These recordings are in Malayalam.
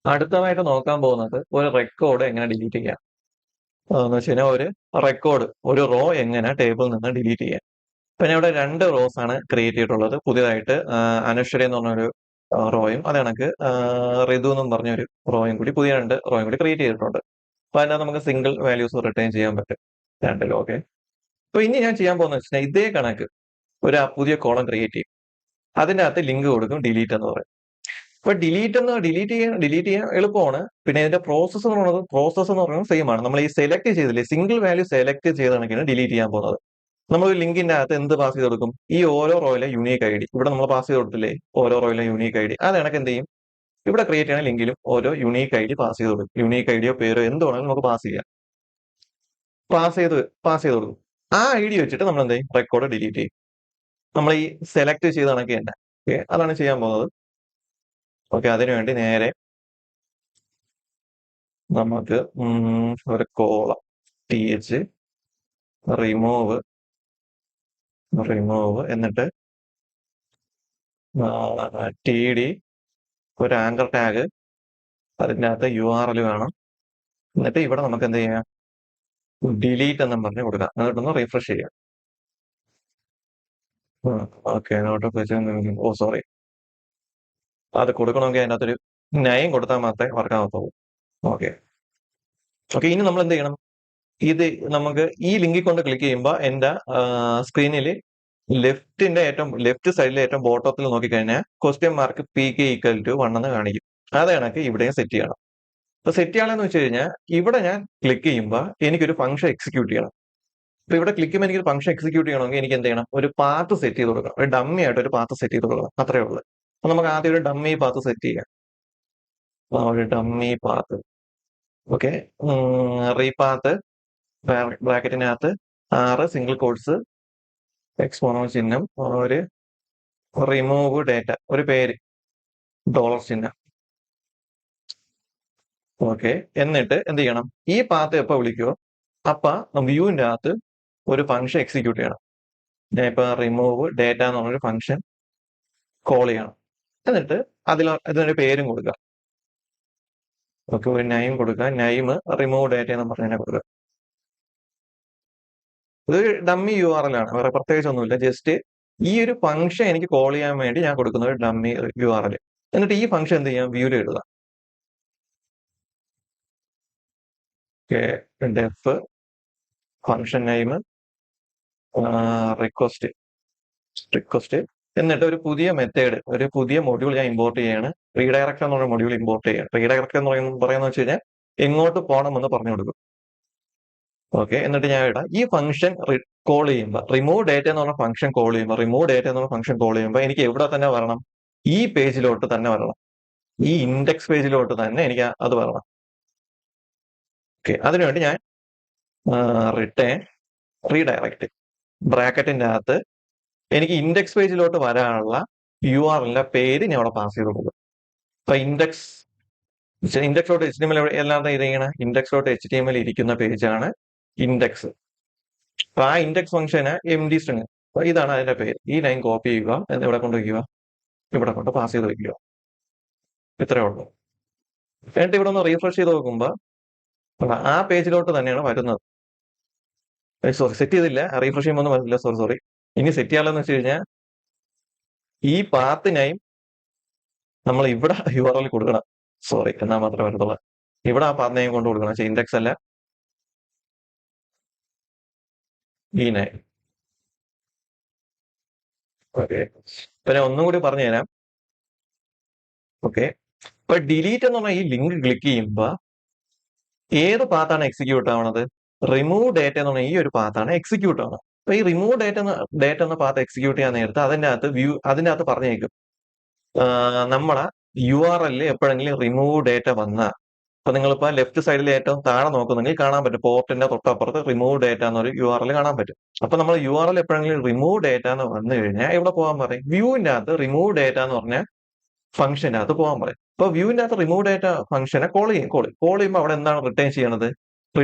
അടുത്തതായിട്ട് നോക്കാൻ പോകുന്നത് ഒരു റെക്കോർഡ് എങ്ങനെ ഡിലീറ്റ് ചെയ്യാം എന്ന് വെച്ച് കഴിഞ്ഞാൽ ഒരു റെക്കോർഡ് ഒരു റോ എങ്ങനെ ടേബിളിൽ നിന്ന് ഡിലീറ്റ് ചെയ്യാം. പിന്നെ ഇവിടെ 2 റോസ് ആണ് ക്രിയേറ്റ് ചെയ്തിട്ടുള്ളത്. പുതിയതായിട്ട് അനശ്വരി എന്ന് പറഞ്ഞൊരു റോയും അത് കണക്ക് ഋതു എന്നും പറഞ്ഞൊരു റോയും കൂടി പുതിയ 2 റോയും കൂടി ക്രിയേറ്റ് ചെയ്തിട്ടുണ്ട്. അപ്പൊ അതിനകത്ത് നമുക്ക് സിംഗിൾ വാല്യൂസ് റിട്ടേൺ ചെയ്യാൻ പറ്റും രണ്ടിലും. ഓക്കെ, അപ്പൊ ഇനി ഞാൻ ചെയ്യാൻ പോകുന്ന വെച്ചാൽ ഇതേ കണക്ക് ഒരു പുതിയ കോളം ക്രിയേറ്റ് ചെയ്യും. അതിന്റെ അകത്ത് ലിങ്ക് കൊടുക്കും ഡിലീറ്റ് എന്ന് പറയും. അപ്പൊ ഡിലീറ്റ് ചെയ്യാൻ എളുപ്പമാണ്. പിന്നെ ഇതിന്റെ പ്രോസസ്സ് എന്ന് പറയുന്നത് സെയിം ആണ്. നമ്മൾ ഈ സെലക്ട് ചെയ്തില്ലേ, സിംഗിൾ വാല്യൂ സെലക്ട് ചെയ്താണെങ്കിൽ ഡിലീറ്റ് ചെയ്യാൻ പോകുന്നത്. നമ്മൾ ലിങ്കിന്റെ അകത്ത് എന്ത് പാസ് ചെയ്ത് കൊടുക്കും? ഈ ഓരോ റോയിലെ യൂണീക്ക് ഐ ഡി ഇവിടെ നമ്മൾ പാസ് ചെയ്ത് കൊടുത്തില്ലേ, ഓരോ റോയിലെ യൂണീക്ക് ഐ ഡി അത് കണക്ക് എന്ത് ചെയ്യും, ഇവിടെ ക്രിയേറ്റ് ചെയ്യുന്ന ലിങ്കിലും ഓരോ യൂണീക്ക് ഐ ഡി പാസ് ചെയ്ത് കൊടുക്കും. യൂണീക്ക് ഐഡിയോ പേരോ എന്ത് വേണമെങ്കിലും നമുക്ക് പാസ് ചെയ്യാം. പാസ് ചെയ്ത് കൊടുക്കും. ആ ഐ ഡി വെച്ചിട്ട് നമ്മൾ എന്ത് ചെയ്യും, റെക്കോർഡ് ഡിലീറ്റ് ചെയ്യും. നമ്മൾ ഈ സെലക്ട് ചെയ്ത കണക്ക് തന്നെ. ഓക്കെ, അതാണ് ചെയ്യാൻ പോകുന്നത്. ഓക്കെ, അതിനുവേണ്ടി നേരെ നമുക്ക് ഒരു കോളം TH റിമൂവ് എന്നിട്ട് TD ഒരു ആങ്കർ ടാഗ്, അതിൻ്റെ അകത്ത് URL വേണം. എന്നിട്ട് ഇവിടെ നമുക്ക് എന്ത് ചെയ്യാം, ഡിലീറ്റ് എന്നും പറഞ്ഞ് കൊടുക്കാം. എന്നിട്ടൊന്ന് റീഫ്രഷ് ചെയ്യാം. ഓക്കെ, ഓ സോറി, അത് കൊടുക്കണമെങ്കിൽ അതിൻ്റെ അകത്തൊരു നയം കൊടുത്താൽ മാത്രമേ വർക്ക് ആവത്തുള്ളൂ. ഓക്കെ, ഇനി നമ്മൾ എന്ത് ചെയ്യണം, ഇത് നമുക്ക് ഈ ലിങ്കിൽ കൊണ്ട് ക്ലിക്ക് ചെയ്യുമ്പോൾ എൻ്റെ സ്ക്രീനിൽ ലെഫ്റ്റ് സൈഡിലെ ഏറ്റവും ബോട്ടത്തിൽ നോക്കിക്കഴിഞ്ഞാൽ ക്വസ്റ്റ്യൻ PK = 1 എന്ന് കാണിക്കും. അത് കണക്ക് ഇവിടെയും സെറ്റ് ചെയ്യണം. അപ്പൊ സെറ്റ് ചെയ്യണമെന്ന് വെച്ച് കഴിഞ്ഞാൽ ഇവിടെ ഞാൻ ക്ലിക്ക് ചെയ്യുമ്പോൾ എനിക്കൊരു ഫംഗ്ഷൻ എക്സിക്യൂട്ട് ചെയ്യണം. അപ്പൊ ഇവിടെ ക്ലിക്ക് ചെയ്യുമ്പോൾ എനിക്ക് ഫംഗ്ഷൻ എക്സിക്യൂട്ട് ചെയ്യണമെങ്കിൽ എനിക്ക് എന്ത് ചെയ്യണം, ഒരു പാത്ത് സെറ്റ് ചെയ്ത് കൊടുക്കണം. ഒരു ഡമ്മി ആയിട്ട് ഒരു പാത്ത് സെറ്റ് ചെയ്ത് കൊടുക്കണം. അത്രേ ഉള്ളൂ. അപ്പൊ നമുക്ക് ആദ്യം ഒരു ഡമ്മി പാത്ത് സെറ്റ് ചെയ്യാം. ഒരു ഡമ്മി പാത്ത്. ഓക്കെ, റീപാത്ത് ബ്രാക്കറ്റിനകത്ത് 6 സിംഗിൾ കോഡ്സ് എക്സ്പോണൽ ചിഹ്നം, ഒരു റിമൂവ് ഡേറ്റ, ഒരു പേര് ഡോളർ ചിഹ്നം. ഓക്കെ, എന്നിട്ട് എന്ത് ചെയ്യണം, ഈ പാത്ത് എപ്പോ വിളിക്കുമോ അപ്പൊ വ്യൂവിന്റെ അകത്ത് ഒരു ഫംഗ്ഷൻ എക്സിക്യൂട്ട് ചെയ്യണം. ഞാൻ ഇപ്പൊ റിമൂവ് ഡേറ്റ എന്ന് പറഞ്ഞൊരു ഫംഗ്ഷൻ കോൾ ചെയ്യണം. എന്നിട്ട് അതിനൊരു പേരും കൊടുക്കുക. ഓക്കെ, ഒരു നെയിം കൊടുക്കുക. നെയിം റിമൂവ് ഡേറ്റ എന്ന് പറഞ്ഞ കൊടുക്കുക. ഇത് ഡമ്മി URL ആണ്, വേറെ പ്രത്യേകിച്ച് ഒന്നുമില്ല. ജസ്റ്റ് ഈ ഒരു ഫംഗ്ഷൻ എനിക്ക് കോൾ ചെയ്യാൻ വേണ്ടി ഞാൻ കൊടുക്കുന്ന ഒരു ഡമ്മി URL. എന്നിട്ട് ഈ ഫംഗ്ഷൻ എന്ത് ചെയ്യാം, വ്യൂവിൽ എഴുതാം. ഡെഫ് ഫംഗ്ഷൻ നെയിം റിക്വസ്റ്റ് എന്നിട്ട് ഒരു പുതിയ മെത്തേഡ്, ഒരു പുതിയ മൊഡ്യൂൾ ഞാൻ ഇമ്പോർട്ട് ചെയ്യാണ്. റീഡയറക്ട് എന്ന് പറഞ്ഞ മൊഡ്യൂൾ ഇമ്പോർട്ട് ചെയ്യാം. റീഡയറക്ട് എന്ന് പറയുന്നത് വെച്ച് കഴിഞ്ഞാൽ എങ്ങോട്ട് പോകണം എന്ന് പറഞ്ഞു കൊടുക്കും. ഓക്കെ, എന്നിട്ട് ഞാൻ ഇടാം ഈ ഫംഗ്ഷൻ കോൾ ചെയ്യുമ്പോൾ, റിമൂവ് ഡേറ്റ എന്ന് പറഞ്ഞ ഫംഗ്ഷൻ കോൾ ചെയ്യുമ്പോൾ എനിക്ക് എവിടെ തന്നെ വരണം, ഈ പേജിലോട്ട് തന്നെ വരണം. ഈ ഇൻഡെക്സ് പേജിലോട്ട് തന്നെ എനിക്ക് അത് വരണം. ഓക്കെ, അതിനുവേണ്ടി ഞാൻ റിട്ടേൺ റീഡയറക്ട് ബ്രാക്കറ്റിന്റെ അകത്ത് എനിക്ക് ഇൻഡെക്സ് പേജിലോട്ട് വരാനുള്ള URL പേര് ഞാൻ അവിടെ പാസ് ചെയ്ത് കൊടുക്കും. അപ്പൊ index.html എല്ലാം ഇരിക്കണം. index.html ഇരിക്കുന്ന പേജാണ് ഇൻഡെക്സ്. അപ്പൊ ആ ഇൻഡെക്സ് ഫംഗ്ഷന് MD സ്ട്രിങ്, അപ്പൊ ഇതാണ് അതിന്റെ പേര്. ഈ ലൈൻ കോപ്പി ചെയ്യുക, ഇവിടെ കൊണ്ട് വയ്ക്കുക, ഇവിടെ കൊണ്ട് പാസ് ചെയ്ത് വയ്ക്കുക. ഇത്രേ ഉള്ളൂ. എന്നിട്ട് ഇവിടെ ഒന്ന് റീഫ്രഷ് ചെയ്ത് നോക്കുമ്പോ ആ പേജിലോട്ട് തന്നെയാണ് വരുന്നത്. സോറി, സെറ്റ് ചെയ്തില്ല, റീഫ്രഷ് ചെയ്യുമ്പോൾ ഒന്നും വരില്ല. സോറി. ഇനി സെറ്റ് ചെയ്യാമെന്ന് വെച്ച് കഴിഞ്ഞാൽ ഈ പാത്തിനായും നമ്മൾ ഇവിടെ URL കൊടുക്കണം. സോറി, എന്നാൽ മാത്രമേ വരത്തുള്ളൂ. ഇവിടെ ആ പാത്ത് നെയിം കൊണ്ട് കൊടുക്കണം. പക്ഷേ ഇൻഡെക്സ് അല്ല, ഈ നെയിം. ഓക്കെ, ഇപ്പൊ ഞാൻ ഒന്നും കൂടി പറഞ്ഞു തരാം. ഓക്കെ, ഇപ്പൊ ഡിലീറ്റ് എന്ന് പറഞ്ഞാൽ ഈ ലിങ്ക് ക്ലിക്ക് ചെയ്യുമ്പോൾ ഏത് പാത്താണ് എക്സിക്യൂട്ട് ആവണത്? റിമൂവ് ഡേറ്റ എന്ന് പറഞ്ഞാൽ ഈ ഒരു പാത്താണ് എക്സിക്യൂട്ട് ആവുന്നത്. അപ്പൊ ഈ റിമൂവ് ഡേറ്റ എന്ന പാത്ത് എക്സിക്യൂട്ട് ചെയ്യാൻ നേരത്ത് അതിന്റെ അകത്ത് പറഞ്ഞേക്കും നമ്മളെ URL എപ്പോഴെങ്കിലും റിമൂവ് ഡേറ്റ വന്ന, അപ്പൊ നിങ്ങളിപ്പോ ലെഫ്റ്റ് സൈഡിൽ ഏറ്റവും താഴെ നോക്കുന്നെങ്കിൽ കാണാൻ പറ്റും, പോർട്ടിന്റെ തൊട്ടപ്പുറത്ത് റിമൂവ് ഡേറ്റ എന്നൊരു URL കാണാൻ പറ്റും. അപ്പൊ നമ്മൾ URL എപ്പോഴെങ്കിലും റിമൂവ് ഡേറ്റ എന്ന് വന്നു കഴിഞ്ഞാൽ ഇവിടെ പോകാൻ പറയും. വ്യൂവിന്റെ അകത്ത് റിമൂവ് ഡേറ്റ എന്ന് പറഞ്ഞ ഫംഗ്ഷന്റെ അകത്ത് പോകാൻ പറയും. അപ്പൊ വ്യൂവിന്റെ അകത്ത് റിമൂവ് ഡേറ്റ ഫംഗ്ഷനെ കോൾ ചെയ്യുമ്പോൾ അവിടെ എന്താണ് റിട്ടേൺ ചെയ്യുന്നത്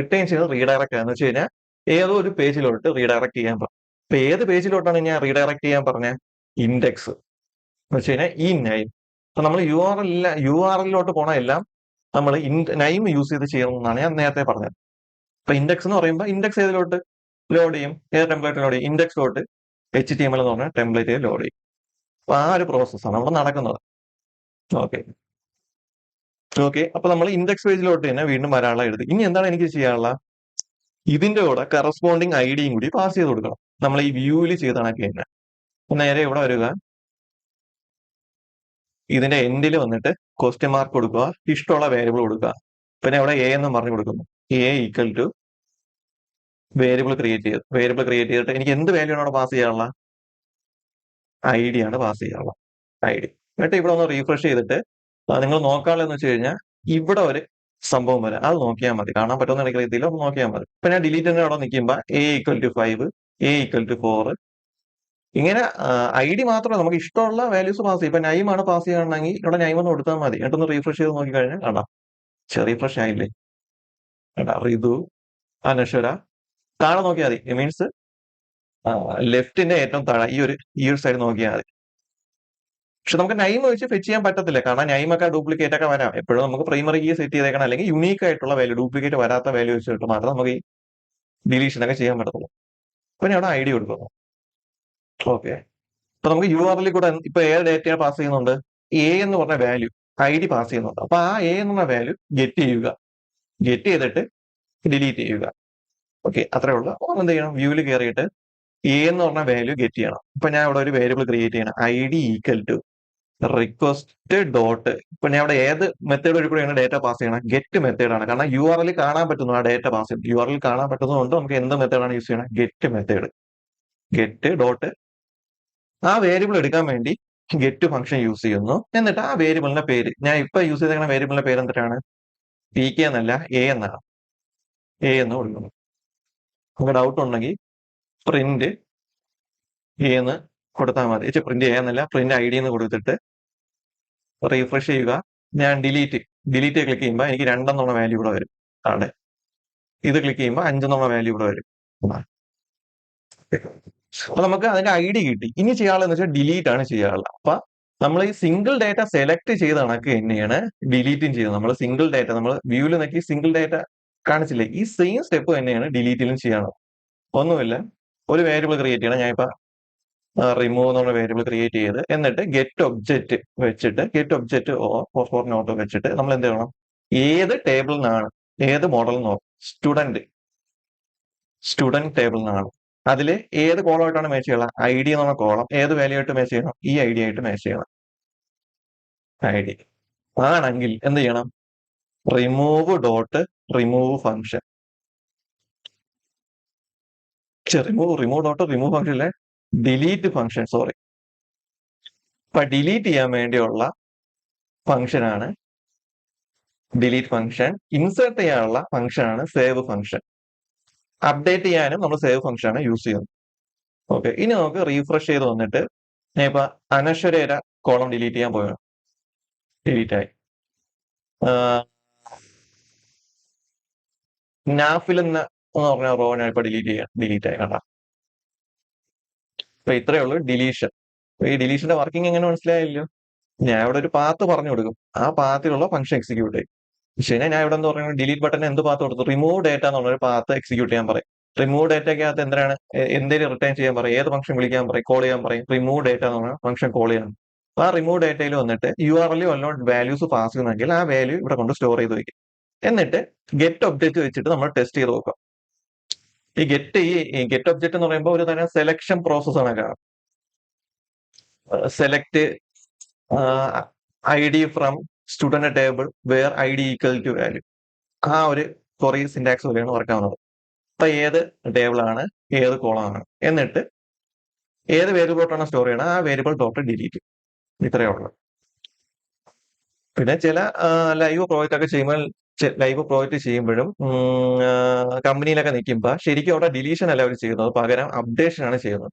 റീഡയറക്ട് എന്ന് വെച്ച് കഴിഞ്ഞാൽ ഏതോ ഒരു പേജിലോട്ട് റീഡയറക്ട് ചെയ്യാൻ പറയും. അപ്പൊ ഏത് പേജിലോട്ടാണ് ഞാൻ റീഡയറക്ട് ചെയ്യാൻ പറഞ്ഞ? ഇൻഡെക്സ് എന്ന് വെച്ച് കഴിഞ്ഞാൽ ഈ നെയിം. അപ്പൊ നമ്മൾ URLലോട്ട് പോണ എല്ലാം നമ്മൾ നൈം യൂസ് ചെയ്ത് ചെയ്യണമെന്നാണ് ഞാൻ നേരത്തെ പറഞ്ഞത്. ഇപ്പൊ ഇൻഡെക്സ് എന്ന് പറയുമ്പോൾ ഇൻഡെക്സ് ഏതിലോട്ട് ലോഡ് ചെയ്യും, ഏത് ടെംപ്ലേറ്റ് ലോഡ് ചെയ്യും, ഇൻഡെക്സിലോട്ട് HTML എന്ന് പറഞ്ഞ ടെംപ്ലേറ്റ് ലോഡ് ചെയ്യും. അപ്പൊ ആ ഒരു പ്രോസസ്സാണ് അവിടെ നടക്കുന്നത്. ഓക്കെ ഓക്കെ അപ്പൊ നമ്മൾ ഇൻഡെക്സ് പേജിലോട്ട് തന്നെ വീണ്ടും വരാനുള്ള എഴുതി. ഇനി എന്താണ് എനിക്ക് ചെയ്യാനുള്ള, ഇതിന്റെ കൂടെ കറസ്പോണ്ടിങ് ഐഡിയും കൂടി പാസ് ചെയ്ത് കൊടുക്കണം. നമ്മൾ ഈ വ്യൂവിൽ ചെയ്ത കണക്ക് തന്നെ നേരെ ഇവിടെ വരിക, ഇതിന്റെ എൻഡിൽ വന്നിട്ട് ക്വസ്റ്റ്യൻ മാർക്ക് കൊടുക്കുക, ഇഷ്ടമുള്ള വേരിയബിൾ കൊടുക്കുക. പിന്നെ ഇവിടെ എ എന്നും പറഞ്ഞു കൊടുക്കുന്നു. A equal to variable create ചെയ്തിട്ട് എനിക്ക് എന്ത് വാല്യൂ ആണ് അവിടെ പാസ് ചെയ്യാനുള്ള, ID ആണ് പാസ് ചെയ്യാനുള്ള, ID. എന്നിട്ട് ഇവിടെ ഒന്ന് റീഫ്രഷ് ചെയ്തിട്ട് നിങ്ങൾ നോക്കാനുള്ളതെന്ന് വെച്ച് കഴിഞ്ഞാൽ ഇവിടെ ഒരു സംഭവം വരെ അത് നോക്കിയാൽ മതി. കാണാൻ പറ്റുമെന്ന് എനിക്ക് അറിയത്തില്ല, ഒന്ന് നോക്കിയാൽ മതി. ഇപ്പൊ ഞാൻ ഡിലീറ്റ് അവിടെ നിൽക്കുമ്പോൾ A equal to 5, A equal to 4 ഇങ്ങനെ ID മാത്രമല്ല നമുക്ക് ഇഷ്ടമുള്ള വാല്യൂസ് പാസ് ചെയ്യും. ഇപ്പൊ നൈം ആണ് പാസ് ചെയ്യണമെങ്കിൽ ഇവിടെ നൈം ഒന്ന് കൊടുത്താൽ മതി. എന്നിട്ടൊന്ന് റീഫ്രഷ് ചെയ്ത് നോക്കിക്കഴിഞ്ഞാൽ കണ്ടാ റീഫ്രഷ് ആയില്ലേ, കണ്ടാ ഋതു, അനശ്വര. താഴെ നോക്കിയാൽ മതി, മീൻസ് ലെഫ്റ്റിന്റെ ഏറ്റവും താഴെ ഈ ഒരു സൈഡ് നോക്കിയാൽ മതി. പക്ഷെ നമുക്ക് നൈം വെച്ച് ഫെച്ച് ചെയ്യാൻ പറ്റത്തില്ല, കാരണം നൈം ഒക്കെ ഡ്യൂപ്ലിക്കേറ്റ് ഒക്കെ വരാം. എപ്പോഴും നമുക്ക് പ്രൈമറി കീ സെറ്റ് ചെയ്തേക്കണം, അല്ലെങ്കിൽ യുണീക്ക് ആയിട്ടുള്ള വാല്യൂ, ഡ്യൂപ്ലിക്കേറ്റ് വരാത്ത വാല്യൂ വെച്ചിട്ട് മാത്രം നമുക്ക് ഈ ഡിലീഷൻ ഒക്കെ ചെയ്യാൻ പറ്റത്തുള്ളൂ. അപ്പൊ ഞാൻ അവിടെ ID കൊടുക്കുന്നു. ഓക്കെ അപ്പൊ നമുക്ക് URL കൂടെ ഇപ്പൊ ഏത് ഡേറ്റയാണ് പാസ് ചെയ്യുന്നുണ്ട്, A എന്ന് പറഞ്ഞ വാല്യൂ ID പാസ് ചെയ്യുന്നുണ്ട്. അപ്പൊ ആ A എന്ന് പറഞ്ഞ വാല്യൂ ഗെറ്റ് ചെയ്യുക, ഗെറ്റ് ചെയ്തിട്ട് ഡിലീറ്റ് ചെയ്യുക. ഓക്കെ അത്രേ ഉള്ളൂ. അപ്പോൾ എന്ത് ചെയ്യണം, വ്യൂവിൽ കയറിയിട്ട് A എന്ന് പറഞ്ഞ വാല്യൂ ഗെറ്റ് ചെയ്യണം. ഇപ്പൊ ഞാൻ ഇവിടെ ഒരു വേരിയബിൾ ക്രിയേറ്റ് ചെയ്യണം, ID equal to request dot. ഇപ്പൊ ഞാൻ ഇവിടെ ഏത് മെത്തേഡ് വഴി കൂടെയാണ് ഡേറ്റ പാസ് ചെയ്യണം, ഗെറ്റ് മെത്തേഡാണ്. കാരണം URL കാണാൻ പറ്റുന്നു ആ ഡേറ്റ പാസ് ചെയ്യും. URL കാണാൻ പറ്റുന്നതുകൊണ്ട് നമുക്ക് എന്ത് മെത്തേഡാണ് യൂസ് ചെയ്യണം, ഗെറ്റ് മെത്തേഡ്. ഗെറ്റ് ഡോട്ട് ആ വേരിയബിൾ എടുക്കാൻ വേണ്ടി ഗെറ്റ് ഫംഗ്ഷൻ യൂസ് ചെയ്യുന്നു. എന്നിട്ട് ആ വേരിയബിളിന്റെ പേര്, ഞാൻ ഇപ്പൊ യൂസ് ചെയ്തേക്കുന്ന വേരിയബിളിന്റെ പേര് എന്തിട്ടാണ്, PK എന്നല്ല A എന്നാണ്. A എന്ന് കൊടുക്കുന്നു. നമുക്ക് ഡൗട്ട് ഉണ്ടെങ്കിൽ പ്രിന്റ് A എന്ന് കൊടുത്താൽ മതി. പ്രിന്റ് A എന്നല്ല, പ്രിന്റ് ID എന്ന് കൊടുത്തിട്ട് റീഫ്രഷ് ചെയ്യുക. ഞാൻ ഡിലീറ്റ് ക്ലിക്ക് ചെയ്യുമ്പോൾ എനിക്ക് 2 എന്നുള്ള വാല്യൂ ഇവിടെ വരും. അവിടെ ഇത് ക്ലിക്ക് ചെയ്യുമ്പോൾ 5 എന്നുള്ള വാല്യൂ ഇവിടെ വരും. അപ്പൊ നമുക്ക് അതിന്റെ ID കിട്ടി. ഇനി ചെയ്യാനുള്ളതെന്ന് വെച്ചാൽ ഡിലീറ്റ് ആണ് ചെയ്യാനുള്ളത്. അപ്പൊ നമ്മൾ ഈ സിംഗിൾ ഡാറ്റ സെലക്ട് ചെയ്ത കണക്ക് തന്നെയാണ് ഡിലീറ്റും ചെയ്യുന്നത്. നമ്മൾ സിംഗിൾ ഡാറ്റ നമ്മൾ വ്യൂവിൽ നോക്കി സിംഗിൾ ഡാറ്റ കാണിച്ചില്ലേ, ഈ സെയിം സ്റ്റെപ്പ് തന്നെയാണ് ഡിലീറ്റിലും ചെയ്യണം. ഒന്നുമില്ല, ഒരു വേരിയബിൾ ക്രിയേറ്റ് ചെയ്യണം. ഞാൻ ഇപ്പൊ റിമൂവ് എന്നുള്ള വേരിയബിൾ ക്രിയേറ്റ് ചെയ്ത് എന്നിട്ട് ഗെറ്റ് ഒബ്ജക്റ്റ് വെച്ചിട്ട് ഫോർ നോട്ട് വെച്ചിട്ട് നമ്മൾ എന്ത് ചെയ്യണം, ഏത് ടേബിളിൽ നിന്നാണ്, ഏത് മോഡൽ നിന്നോ സ്റ്റുഡന്റ് ടേബിളിൽ നിന്നാണ്, അതിൽ ഏത് കോളം ആയിട്ടാണ് മാച്ച് ചെയ്യണം, ID എന്നുള്ള കോളം ഏത് വാല്യൂ ആയിട്ട് മാച്ച് ചെയ്യണം, ഈ ID ആയിട്ട് മാച്ച് ചെയ്യണം. ID ആണെങ്കിൽ എന്ത് ചെയ്യണം, റിമൂവ് ഫംഗ്ഷൻ, റിമൂവ് ഫംഗ്ഷൻ അല്ലേ, ഡിലീറ്റ് ഫംഗ്ഷൻ, സോറി. അപ്പൊ ഡിലീറ്റ് ചെയ്യാൻ വേണ്ടിയുള്ള ഫംഗ്ഷനാണ് ഡിലീറ്റ് ഫംഗ്ഷൻ. ഇൻസേർട്ട് ചെയ്യാനുള്ള ഫംഗ്ഷനാണ് സേവ് ഫംഗ്ഷൻ. അപ്ഡേറ്റ് ചെയ്യാനും നമ്മൾ സേവ് ഫംഗ്ഷനാണ് യൂസ് ചെയ്യുന്നത്. ഓക്കെ ഇനി നമുക്ക് റീഫ്രഷ് ചെയ്ത് വന്നിട്ട് ഞാൻ ഇപ്പൊ അനശ്വരയുടെ കോളം ഡിലീറ്റ് ചെയ്യാൻ പോയാണ്, ഡിലീറ്റ് ആയി. നാഫിൽ എന്ന് പറഞ്ഞ റോ ഞാൻ ഇപ്പൊ ഡിലീറ്റ് ആയി, കണ്ട. അപ്പൊ ഇത്രയേ ഉള്ളൂ ഡിലീഷൻ. ഈ ഡിലീഷന്റെ വർക്കിംഗ് എങ്ങനെ മനസ്സിലായല്ലോ. ഞാൻ ഇവിടെ ഒരു പാത്ത് പറഞ്ഞു കൊടുക്കും, ആ പാത്തിലുള്ള ഫംഗ്ഷൻ എക്സിക്യൂട്ട് ചെയ്യും. ശരി, ഞാൻ ഇവിടെ എന്ന് പറയുന്നത് ഡിലീറ്റ് ബട്ടൺ എന്ത് പാത്ത് കൊടുത്തു, റിമൂവ് ഡേറ്റ എന്നുള്ള ഒരു പാത്ത് എക്സിക്യൂട്ട് ചെയ്യാൻ പറയും. റിമൂവ് ഡേറ്റയ്ക്കകത്ത് എന്തിനാണ്, എന്തെങ്കിലും റിട്ടേൺ ചെയ്യാൻ പറയും, ഏത് ഫംഗ്ഷൻ വിളിക്കാൻ പറയും, കോൾ ചെയ്യാൻ പറയും, റിമൂവ് ഡേറ്റ എന്ന് പറഞ്ഞ ഫംഗ്ഷൻ കോൾ ചെയ്യണം. അപ്പൊ ആ റിമൂവ് ഡേറ്റയിൽ വന്നിട്ട് URL വല്ലതും വാല്യൂസ് പാസ് ചെയ്യുന്നെങ്കിൽ ആ വാല്യൂ ഇവിടെ കൊണ്ട് സ്റ്റോർ ചെയ്ത് വെക്കും. എന്നിട്ട് ഗെറ്റ് ഒബ്ജക്റ്റ് വെച്ചിട്ട് നമ്മൾ ടെസ്റ്റ് ചെയ്ത് നോക്കാം. ഈ ഗെറ്റ് ഒബ്ജക്റ്റ് എന്ന് പറയുമ്പോൾ ഒരു തരം സെലക്ഷൻ പ്രോസസ് ആണ്. കാരണം select ID from student table where ID equal to value, ആ ഒരു കുറെ സിന്റാക്സ് പോലെയാണ് വർക്ക് ആവുന്നത്. അപ്പൊ ഏത് ടേബിൾ ആണ്, ഏത് കോളമാണ്, എന്നിട്ട് ഏത് വേരിയബിളോട്ടാണ് സ്റ്റോർ ചെയ്യണം, ആ വേരിയബിൾ ഡോട്ട് ഡിലീറ്റ്. ഇത്രയേ ഉള്ളൂ. പിന്നെ ചില ലൈവ് പ്രോജക്റ്റ് ചെയ്യുമ്പോഴും കമ്പനിയിലൊക്കെ നിൽക്കുമ്പോൾ ശരിക്കും അവിടെ ഡിലീഷൻ അല്ല അവർ ചെയ്യുന്നത്, പകരം അപ്ഡേഷൻ ആണ് ചെയ്യുന്നത്.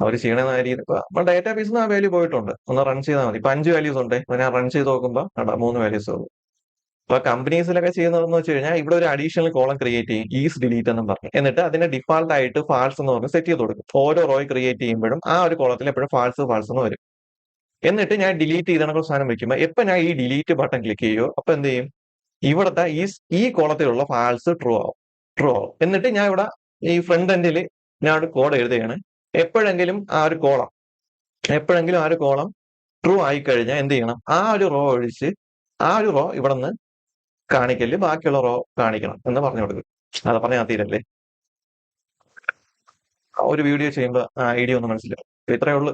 അവർ ചെയ്യണ രീതി ഇപ്പൊ ഡാറ്റാബേസിൽ നിന്ന് ആ വാല്യൂ പോയിട്ടുണ്ട്, ഒന്ന് റൺ ചെയ്താൽ മതി. ഇപ്പൊ 5 വാല്യൂസ് ഉണ്ട്, ഞാൻ റൺ ചെയ്ത് നോക്കുമ്പോൾ 3 വാല്യൂസ് ഉള്ളൂ. അപ്പൊ കമ്പനീസിലൊക്കെ ചെയ്യുന്നതെന്ന് വെച്ച് കഴിഞ്ഞാൽ ഇവിടെ ഒരു അഡീഷണൽ കോളം ക്രിയേറ്റ് ചെയ്യും, ഈസ് ഡിലീറ്റ് എന്നും പറഞ്ഞു. എന്നിട്ട് അതിന്റെ ഡിഫാൾട്ട് ആയിട്ട് ഫാൾസ് എന്ന് പറഞ്ഞ് സെറ്റ് ചെയ്ത് കൊടുക്കും. ഓരോ റോയ് ക്രിയേറ്റ് ചെയ്യുമ്പോഴും ആ ഒരു കോളത്തിൽ എപ്പോഴും ഫാൾസ് എന്ന് വരും. എന്നിട്ട് ഞാൻ ഡിലീറ്റ് ചെയ്ത കണക്കുള്ള സാധനം വെക്കുമ്പോൾ എപ്പൊ ഞാൻ ഈ ഡിലീറ്റ് ബട്ടൺ ക്ലിക്ക് ചെയ്യോ അപ്പൊ എന്ത് ചെയ്യും, ഇവിടുത്തെ ഈ കോളത്തിലുള്ള ഫാൾസ് ട്രൂ ആവും. എന്നിട്ട് ഞാൻ ഇവിടെ ഈ ഫ്രണ്ട് എൻഡിൽ ഞാൻ ഒരു കോഡ് എഴുതുകയാണ്. എപ്പോഴെങ്കിലും ആ ഒരു കോളം ട്രൂ ആയി കഴിഞ്ഞാൽ എന്ത് ചെയ്യണം, ആ ഒരു റോ ഒഴിച്ച് ആ ഒരു റോ ഇവിടെ നിന്ന് കാണിക്കല്, ബാക്കിയുള്ള റോ കാണിക്കണം എന്ന് പറഞ്ഞു കൊടുക്കും. അത് പറഞ്ഞാൽ തീരല്ലേ, ഒരു വീഡിയോ ചെയ്യുമ്പോൾ ഐഡിയ ഒന്ന് മനസ്സിലാവും. ഇത്രയേ ഉള്ളൂ.